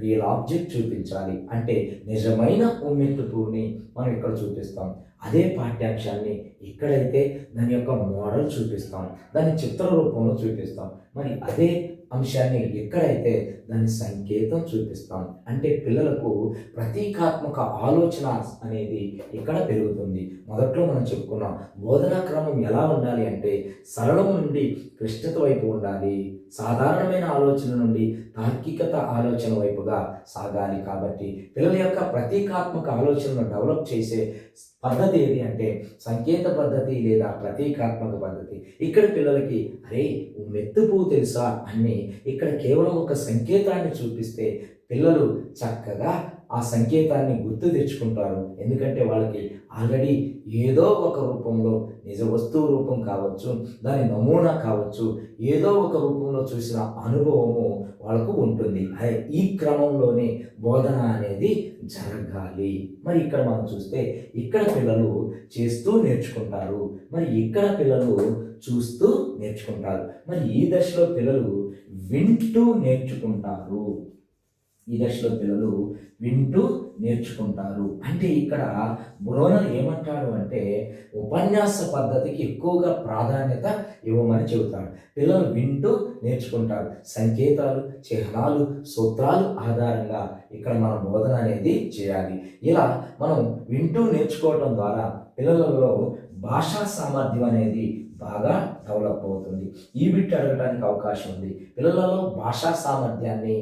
[SPEAKER 1] రియల్ ఆబ్జెక్ట్ చూపించాలి. అంటే నిజమైన ఉమ్మెత్తు పువ్వుని మనం ఇక్కడ చూపిస్తాం. అదే పాఠ్యాంశాన్ని ఇక్కడైతే దాని యొక్క మోడల్ చూపిస్తాం, దాని చిత్ర రూపంలో చూపిస్తాం. మరి అదే అంశాన్ని ఎక్కడైతే దాని సంకేతం చూపిస్తాం. అంటే పిల్లలకు ప్రతీకాత్మక ఆలోచన అనేది ఇక్కడ పెరుగుతుంది. మొదట్లో మనం చెప్పుకున్నాం బోధనా క్రమం ఎలా ఉండాలి అంటే సరళం నుండి క్లిష్టత వైపు ఉండాలి, సాధారణమైన ఆలోచన నుండి తార్కికత ఆలోచన వైపుగా సాగాలి. కాబట్టి పిల్లల యొక్క ప్రతీకాత్మక ఆలోచనను డెవలప్ చేసే పద్ధతి ఏది అంటే సంకేత పద్ధతి లేదా ప్రతీకాత్మక పద్ధతి. ఇక్కడ పిల్లలకి అరే మెత్తు పువ్వు తెలుసా అని ఇక్కడ కేవలం ఒక సంకేతాన్ని చూపిస్తే పిల్లలు చక్కగా ఆ సంకేతాన్ని గుర్తు తెచ్చుకుంటారు. ఎందుకంటే వాళ్ళకి ఆల్రెడీ ఏదో ఒక రూపంలో నిజ వస్తువు రూపం కావచ్చు, దాని నమూనా కావచ్చు, ఏదో ఒక రూపంలో చూసిన అనుభవము వాళ్ళకు ఉంటుంది. ఈ క్రమంలోనే బోధన అనేది జరగాలి. మరి ఇక్కడ మనం చూస్తే ఇక్కడ పిల్లలు చేస్తూ నేర్చుకుంటారు, మరి ఇక్కడ పిల్లలు చూస్తూ నేర్చుకుంటారు. మరి ఈ దశలో పిల్లలు వింటూ నేర్చుకుంటారు. నేర్చుకుంటారు. అంటే ఇక్కడ బ్రోనర్ ఏమంటాడు అంటే ఉపన్యాస పద్ధతికి ఎక్కువగా ప్రాధాన్యత ఇవ్వమని చెబుతాడు. పిల్లలు వింటూ నేర్చుకుంటారు. సంకేతాలు, చిహ్నాలు, సూత్రాలు ఆధారంగా ఇక్కడ మన బోధన అనేది చేయాలి. ఇలా మనం వింటూ నేర్చుకోవడం ద్వారా పిల్లలలో భాషా సామర్థ్యం అనేది బాగా డెవలప్ అవుతుంది. ఈ బిట్ అడగడానికి అవకాశం ఉంది. పిల్లలలో భాషా సామర్థ్యాన్ని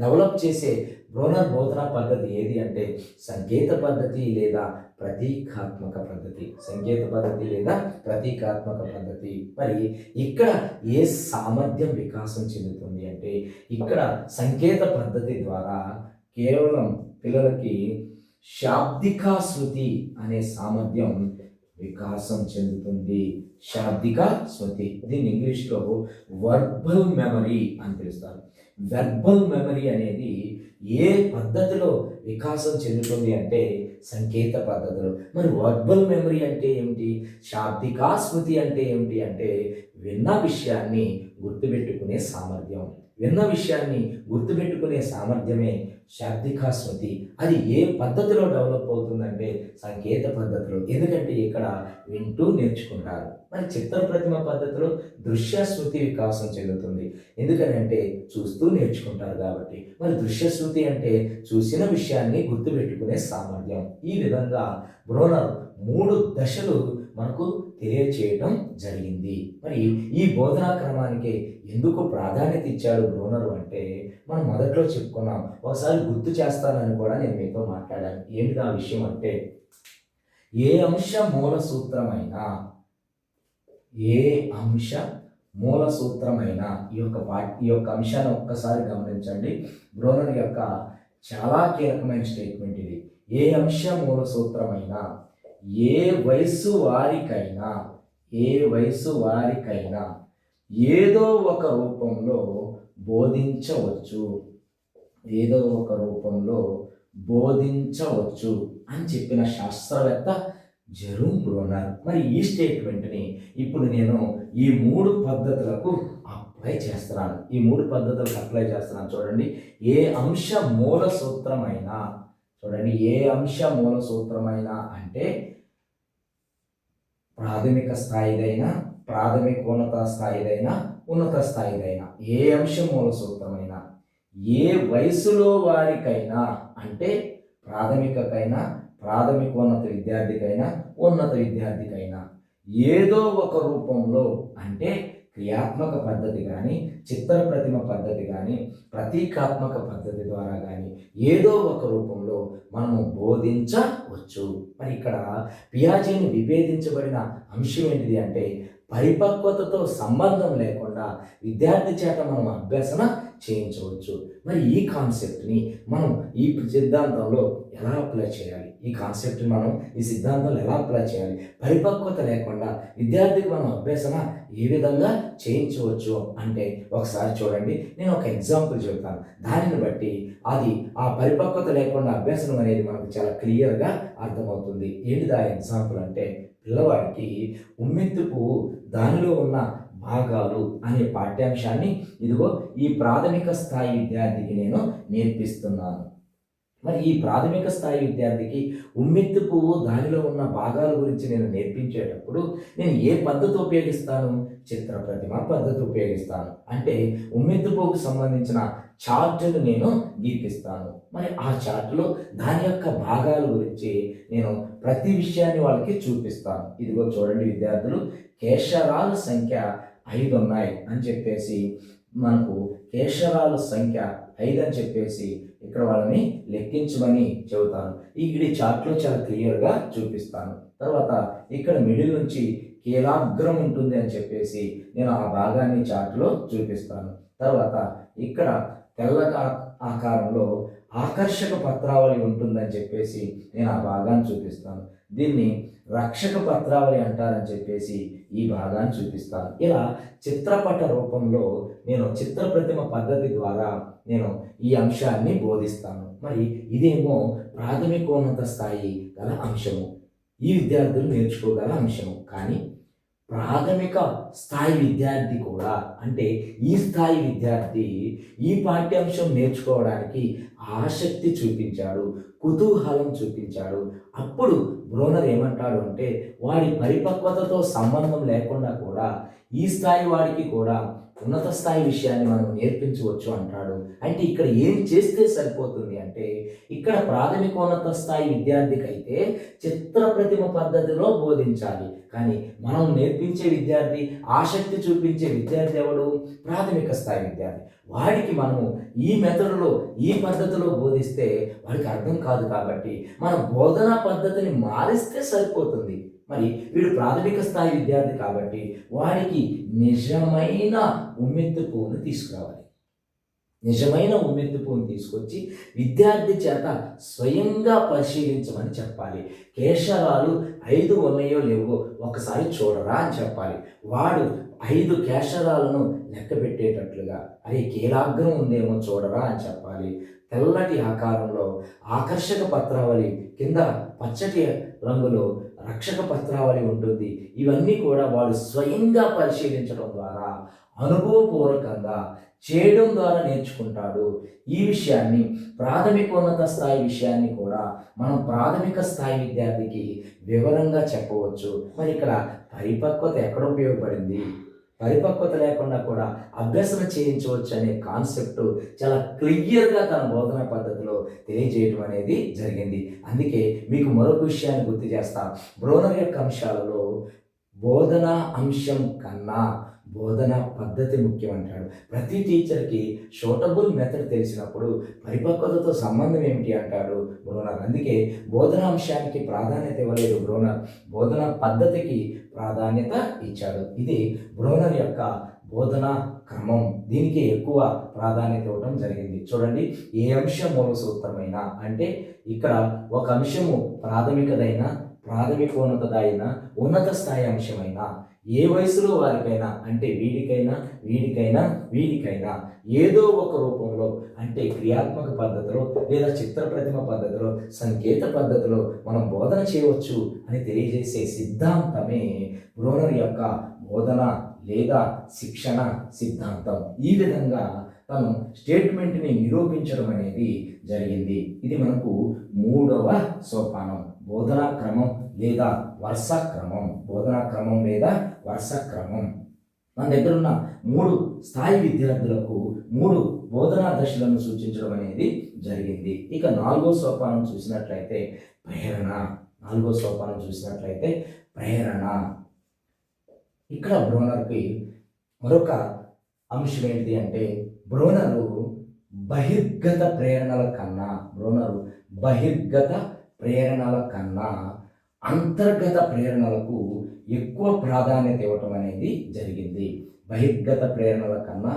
[SPEAKER 1] డెవలప్ చేసే బ్రోనర్ బోధనా పద్ధతి ఏది అంటే సంకేత పద్ధతి లేదా ప్రతీకాత్మక పద్ధతి. సంకేత పద్ధతి లేదా ప్రతీకాత్మక పద్ధతి. మరి ఇక్కడ ఏ సామర్థ్యం వికాసం చెందుతుంది అంటే ఇక్కడ సంకేత పద్ధతి ద్వారా కేవలం పిల్లలకి శాబ్దిక శృతి అనే సామర్థ్యం వికాసం చెందుతుంది. శాబ్దిక శృతి, దీన్ని ఇంగ్లీష్లో వర్బల్ మెమరీ అని పిలుస్తారు. వెర్బల్ మెమరీ అనేది ఏ పద్ధతిలో వికాసం చెందుతుంది అంటే సంకేత పద్ధతిలో. మరి వర్బల్ మెమరీ అంటే ఏమిటి, శాబ్దిక స్మృతి అంటే ఏమిటి అంటే విన్న విషయాన్ని గుర్తుపెట్టుకునే సామర్థ్యం. విన్న విషయాన్ని గుర్తుపెట్టుకునే సామర్థ్యమే శాబ్దిక స్మృతి. అది ఏ పద్ధతిలో డెవలప్ అవుతుందంటే సంకేత పద్ధతిలో. ఎందుకంటే ఇక్కడ వింటూ నేర్చుకుంటారు. మరి చిత్ర ప్రతిమ పద్ధతిలో దృశ్య స్మృతి వికాసం చెందుతుంది. ఎందుకనంటే చూస్తూ నేర్చుకుంటారు కాబట్టి. మరి దృశ్య స్మృతి అంటే చూసిన విషయాన్ని గుర్తుపెట్టుకునే సామర్థ్యం. ఈ విధంగా బ్రోనర్ 3 దశలు మనకు తెలియచేయడం జరిగింది. మరి ఈ బోధనా క్రమానికి ఎందుకు ప్రాధాన్యత ఇచ్చాడు బ్రోనరు అంటే మనం మొదట్లో చెప్పుకున్నాం. ఒకసారి గుర్తు చేస్తానని కూడా నేను మీతో మాట్లాడాను. ఏంటి ఆ విషయం అంటే ఏ అంశ మూల సూత్రమైనా ఈ యొక్క అంశాన్ని ఒక్కసారి గమనించండి. బ్రోనర్ యొక్క చాలా కీలకమైన స్టేట్మెంట్ ఇది. ఏ అంశ మూల సూత్రమైనా ఏ వయసు వారికైనా ఏదో ఒక రూపంలో బోధించవచ్చు అని చెప్పిన శాస్త్రవేత్త జెరోమ్ బ్రోనర్. మరి ఈ స్టేట్మెంట్ని ఇప్పుడు నేను ఈ 3 పద్ధతులకు అప్లై చేస్తున్నాను. చూడండి, ఏ అంశ మూల సూత్రమైనా అంటే ప్రాథమిక స్థాయిదైనా, ప్రాథమికోన్నత స్థాయిదైనా, ఉన్నత స్థాయిదైనా ఏ అంశ మూల సూత్రమైనా ఏ వయసులో వారికైనా అంటే ప్రాథమికకైనా, ప్రాథమికోన్నత విద్యార్థికైనా, ఉన్నత విద్యార్థికైనా ఏదో ఒక రూపంలో అంటే క్రియాత్మక పద్ధతి కానీ, చిత్ర ప్రతిమ పద్ధతి కానీ, ప్రతీకాత్మక పద్ధతి ద్వారా కానీ ఏదో ఒక రూపంలో మనము బోధించవచ్చు. మరి ఇక్కడ పియాజేని విభేదించబడిన అంశం ఏంటిది అంటే పరిపక్వతతో సంబంధం లేకుండా విద్యార్థి చేత మనం అభ్యసన చేయించవచ్చు. మరి ఈ కాన్సెప్ట్ని మనం ఈ సిద్ధాంతంలో ఎలా అప్లై చేయాలి? ఈ సిద్ధాంతంలో ఎలా అప్లై చేయాలి? పరిపక్వత లేకుండా విద్యార్థికి మనం అభ్యసన ఏ విధంగా చేయించవచ్చు అంటే ఒకసారి చూడండి, నేను ఒక ఎగ్జాంపుల్ చెబుతాను. దానిని బట్టి ఆ పరిపక్వత లేకుండా అభ్యసనం అనేది మనకు చాలా క్లియర్గా అర్థమవుతుంది. ఏంటిది ఆ ఎగ్జాంపుల్ అంటే పిల్లవాడికి ఉమ్మెత్తుపు దానిలో ఉన్న భాగాలు అనే పాఠ్యాంశాన్ని ఇదిగో ఈ ప్రాథమిక స్థాయి విద్యార్థికి నేను నేర్పిస్తున్నాను. మరి ఈ ప్రాథమిక స్థాయి విద్యార్థికి ఉమ్మెత్తి పువ్వు దానిలో ఉన్న భాగాల గురించి నేను నేర్పించేటప్పుడు నేను ఏ పద్ధతి ఉపయోగిస్తాను? చిత్ర ప్రతిమ పద్ధతి ఉపయోగిస్తాను. అంటే ఉమ్మెత్తి పువ్వుకు సంబంధించిన చార్టును నేను గీపిస్తాను. మరి ఆ చార్టులో దాని యొక్క భాగాల గురించి నేను ప్రతి విషయాన్ని వాళ్ళకి చూపిస్తాను. ఇదిగో చూడండి విద్యార్థులు, కేశరాల సంఖ్య 5 ఉన్నాయి అని చెప్పేసి మనకు కేశరాల సంఖ్య 5 అని చెప్పేసి ఇక్కడ వాళ్ళని లెక్కించమని చెబుతాను. ఈ చార్ట్లో చాలా క్లియర్గా చూపిస్తాను. తర్వాత ఇక్కడ మిడిల్ నుంచి కీలాగ్రం ఉంటుంది అని చెప్పేసి నేను ఆ భాగాన్ని చార్ట్లో చూపిస్తాను. తర్వాత ఇక్కడ తెల్ల ఆకారంలో ఆకర్షక పత్రావళి ఉంటుందని చెప్పేసి నేను ఆ భాగాన్ని చూపిస్తాను. దీన్ని రక్షక పత్రావళి అంటారని చెప్పేసి ఈ భాగాన్ని చూపిస్తాను. ఇలా చిత్రపట రూపంలో నేను చిత్ర ప్రతిమ పద్ధతి ద్వారా నేను ఈ అంశాన్ని బోధిస్తాను. మరి ఇదేమో ప్రాథమికోన్నత స్థాయి గల అంశము, ఈ విద్యార్థులు నేర్చుకోగల అంశము. కానీ ప్రాథమిక స్థాయి విద్యార్థి కూడా, అంటే ఈ స్థాయి విద్యార్థి ఈ పాఠ్యాంశం నేర్చుకోవడానికి ఆసక్తి చూపించాడు, కుతూహలం చూపించాడు. అప్పుడు బ్రోనర్ ఏమంటాడు అంటే, వాడి పరిపక్వతతో సంబంధం లేకుండా కూడా ఈ స్థాయి వాడికి కూడా ఉన్నత స్థాయి విషయాన్ని మనం నేర్పించవచ్చు అంటాడు. అంటే ఇక్కడ ఏం చేస్తే సరిపోతుంది అంటే, ఇక్కడ ప్రాథమికోన్నత స్థాయి విద్యార్థికి అయితే చిత్ర ప్రతిమ పద్ధతిలో బోధించాలి. కానీ మనం నేర్పించే విద్యార్థి, ఆసక్తి చూపించే విద్యార్థి ఎవడు? ప్రాథమిక స్థాయి విద్యార్థి. వాడికి మనము ఈ మెథడ్లో, ఈ పద్ధతిలో బోధిస్తే వాడికి అర్థం కాదు. కాబట్టి మన బోధనా పద్ధతిని మారిస్తే సరిపోతుంది. మరి వీడు ప్రాథమిక స్థాయి విద్యార్థి కాబట్టి వాడికి నిజమైన ఉమ్మెత్తుపుని తీసుకురావాలి. నిజమైన ఉమ్మెత్తుపుని తీసుకొచ్చి విద్యార్థి చేత స్వయంగా పరిశీలించమని చెప్పాలి. కేశరాలు 5 ఉన్నాయో లేవో ఒకసారి చూడరా అని చెప్పాలి. వాడు 5 కేశరాలను లెక్క పెట్టేటట్లుగా, అరే కీలాగ్రం ఉందేమో చూడరా అని చెప్పాలి. తెల్లటి ఆకారంలో ఆకర్షక పత్రావళి, కింద పచ్చటి రంగులో రక్షక పత్రావళి ఉంటుంది. ఇవన్నీ కూడా వాడు స్వయంగా పరిశీలించడం ద్వారా, అనుభవపూర్వకంగా చేయడం ద్వారా నేర్చుకుంటాడు. ఈ విషయాన్ని, ప్రాథమికోన్నత స్థాయి విషయాన్ని కూడా మనం ప్రాథమిక స్థాయి విద్యార్థికి వివరంగా చెప్పవచ్చు. మరి ఇక్కడ పరిపక్వత ఎక్కడ ఉపయోగపడింది? పరిపక్వత లేకుండా కూడా అభ్యసన చేయించవచ్చు అనే కాన్సెప్ట్ చాలా క్లియర్గా తన బోధనా పద్ధతిలో తెలియజేయడం అనేది జరిగింది. అందుకే మీకు మరొక విషయాన్ని గుర్తు చేస్తా. బ్రోనర్ యొక్క అంశాలలో బోధనా అంశం కన్నా బోధనా పద్ధతి ముఖ్యం అంటాడు. ప్రతి టీచర్కి షూటబుల్ మెథడ్ తెలిసినప్పుడు పరిపక్వతతో సంబంధం ఏమిటి అంటాడు బ్రోనర్. అందుకే బోధనా అంశానికి ప్రాధాన్యత ఇవ్వలేదు బ్రోనర్, బోధనా పద్ధతికి ప్రాధాన్యత ఇచ్చాడు. ఇది బ్రోనర్ యొక్క బోధనా క్రమం. దీనికి ఎక్కువ ప్రాధాన్యత ఇవ్వడం జరిగింది. చూడండి, ఏ అంశం మూల సూత్రమైనా, అంటే ఇక్కడ ఒక అంశము ప్రాథమికదైనా, ప్రాథమికోన్నతదైనా, ఉన్నత స్థాయి అంశమైనా, ఏ వయసులో వారికైనా, అంటే వీడికైనా ఏదో ఒక రూపంలో, అంటే క్రియాత్మక పద్ధతిలో లేదా చిత్ర ప్రతిమ పద్ధతిలో, సంకేత పద్ధతిలో మనం బోధన చేయవచ్చు అని తెలియజేసే సిద్ధాంతమే బ్రోనర్ యొక్క బోధన లేదా శిక్షణ సిద్ధాంతం. ఈ విధంగా తను స్టేట్మెంట్ని నిరూపించడం అనేది జరిగింది. ఇది మనకు 3వ సోపానం, బోధనా క్రమం లేదా వరుస క్రమం. బోధనా క్రమం లేదా వరుస క్రమం. మన దగ్గర ఉన్న 3 స్థాయి విద్యార్థులకు 3 బోధనా దశలను సూచించడం అనేది జరిగింది. ఇక 4వ సోపానం చూసినట్లయితే ప్రేరణ. 4వ సోపానం చూసినట్లయితే ప్రేరణ. ఇక్కడ బ్రోనర్కి మరొక అంశం ఏంటిది అంటే, బ్రోనరు బహిర్గత ప్రేరణల కన్నా అంతర్గత ప్రేరణలకు ఎక్కువ ప్రాధాన్యత ఇవ్వటం అనేది జరిగింది. బహిర్గత ప్రేరణల కన్నా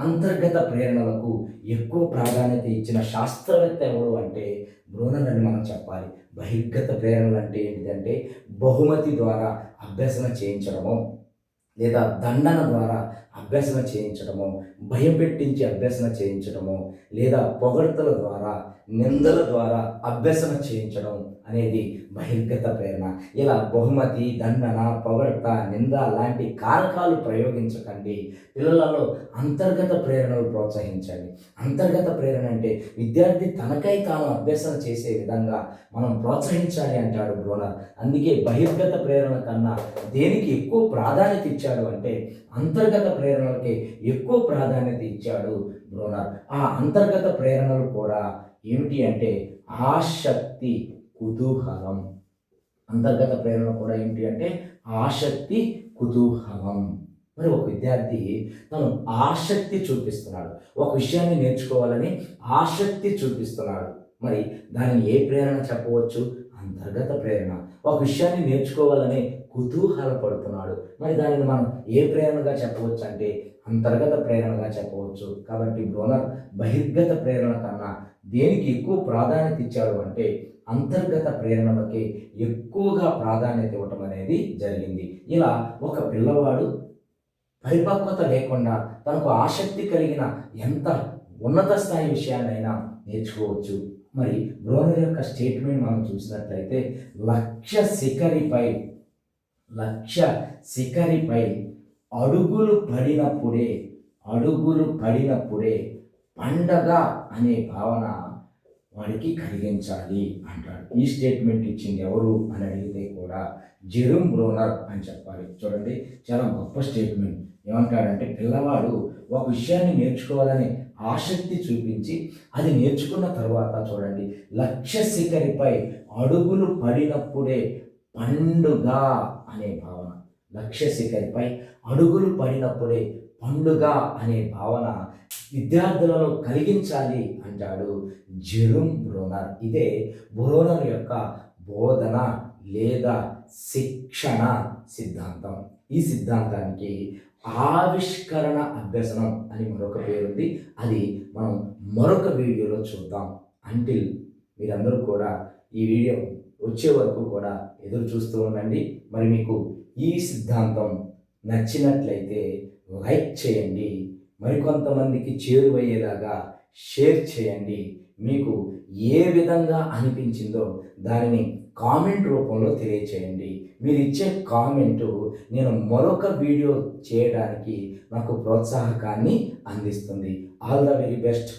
[SPEAKER 1] అంతర్గత ప్రేరణలకు ఎక్కువ ప్రాధాన్యత ఇచ్చిన శాస్త్రవేత్త ఎవరు అంటే బ్రోనర్ అని మనం చెప్పాలి. బహిర్గత ప్రేరణలు అంటే ఏంటిదంటే, బహుమతి ద్వారా అభ్యసన చేయించడము, లేదా దండన ద్వారా అభ్యసన చేయించడము, భయం పెట్టించి అభ్యసన చేయించడము, లేదా పొగడ్తల ద్వారా, నిందల ద్వారా అభ్యసన చేయించడం అనేది బహిర్గత ప్రేరణ. ఇలా బహుమతి, దండన, పొగడ్త, నింద లాంటి కారకాలు ప్రయోగించకండి. పిల్లలలో అంతర్గత ప్రేరణలు ప్రోత్సహించండి. అంతర్గత ప్రేరణ అంటే విద్యార్థి తనకై తాను అభ్యసన చేసే విధంగా మనం ప్రోత్సహించాలి అంటాడు బ్రోనర్. అందుకే బహిర్గత ప్రేరణ కన్నా దేనికి ఎక్కువ ప్రాధాన్యత ఇచ్చాడు అంటే అంతర్గత ప్రేరణలకి ఎక్కువ ప్రాధాన్యత ఇచ్చాడు బ్రోనర్. ఆ అంతర్గత ప్రేరణలు కూడా ఏమిటి అంటే ఆసక్తి, కుతూహలం. అంతర్గత ప్రేరణ కూడా ఏమిటి అంటే ఆసక్తి, కుతూహలం. మరి ఒక విద్యార్థి తను ఆసక్తి చూపిస్తున్నాడు, ఒక విషయాన్ని నేర్చుకోవాలని ఆసక్తి చూపిస్తున్నాడు. మరి దానిని ఏ ప్రేరణ చెప్పవచ్చు? అంతర్గత ప్రేరణ. ఒక విషయాన్ని నేర్చుకోవాలని కుతూహలపడుతున్నాడు, మరి దానిని మనం ఏ ప్రేరణగా చెప్పవచ్చు అంటే అంతర్గత ప్రేరణగా చెప్పవచ్చు. కాబట్టి బ్రోనర్ బహిర్గత ప్రేరణ కన్నా దేనికి ఎక్కువ ప్రాధాన్యత ఇచ్చాడు అంటే అంతర్గత ప్రేరణలకి ఎక్కువగా ప్రాధాన్యత ఇవ్వటం అనేది జరిగింది. ఇలా ఒక పిల్లవాడు పరిపక్వత లేకుండా తనకు ఆసక్తి కలిగిన ఎంత ఉన్నత స్థాయి విషయాన్నైనా నేర్చుకోవచ్చు. మరి బ్రోనర్ యొక్క స్టేట్మెంట్ మనం చూసినట్లయితే లక్ష్య శిఖరిపై లక్ష్య శిఖరిపై అడుగులు పడినప్పుడే అడుగులు పడినప్పుడే పండగ అనే భావన వాడికి కలిగించాలి అంటాడు. ఈ స్టేట్మెంట్ ఇచ్చింది ఎవరు అని అడిగితే కూడా జెరోమ్ బ్రూనర్ అని చెప్పాలి. చూడండి, చాలా గొప్ప స్టేట్మెంట్. ఏమంటాడంటే, పిల్లవాడు ఒక విషయాన్ని నేర్చుకోవాలని ఆసక్తి చూపించి అది నేర్చుకున్న తర్వాత చూడండి, లక్ష్య శిఖరిపై అడుగులు పడినప్పుడే పండుగ అనే భావన, లక్ష్య శిఖరిపై అడుగులు పడినప్పుడే పండుగ అనే భావన విద్యార్థులలో కలిగించాలి అంటాడు జెరోమ్ బ్రూనర్. ఇదే బ్రూనర్ యొక్క బోధన లేదా శిక్షణ సిద్ధాంతం. ఈ సిద్ధాంతానికి ఆవిష్కరణ అభ్యసనం అని మరొక పేరుంది. అది మనం మరొక వీడియోలో చూద్దాం. అంటిల్ మీరందరూ కూడా ఈ వీడియో వచ్చే వరకు కూడా ఎదురు చూస్తూ ఉండండి. మరి మీకు ఈ సిద్ధాంతం నచ్చినట్లయితే లైక్ చేయండి, మరికొంతమందికి చేరువయ్యేలాగా షేర్ చేయండి. మీకు ఏ విధంగా అనిపించిందో దానిని కామెంట్ రూపంలో తెలియచేయండి. మీరు ఇచ్చే కామెంటు నేను మరొక వీడియో చేయడానికి నాకు ప్రోత్సాహకాన్ని అందిస్తుంది. All the very best.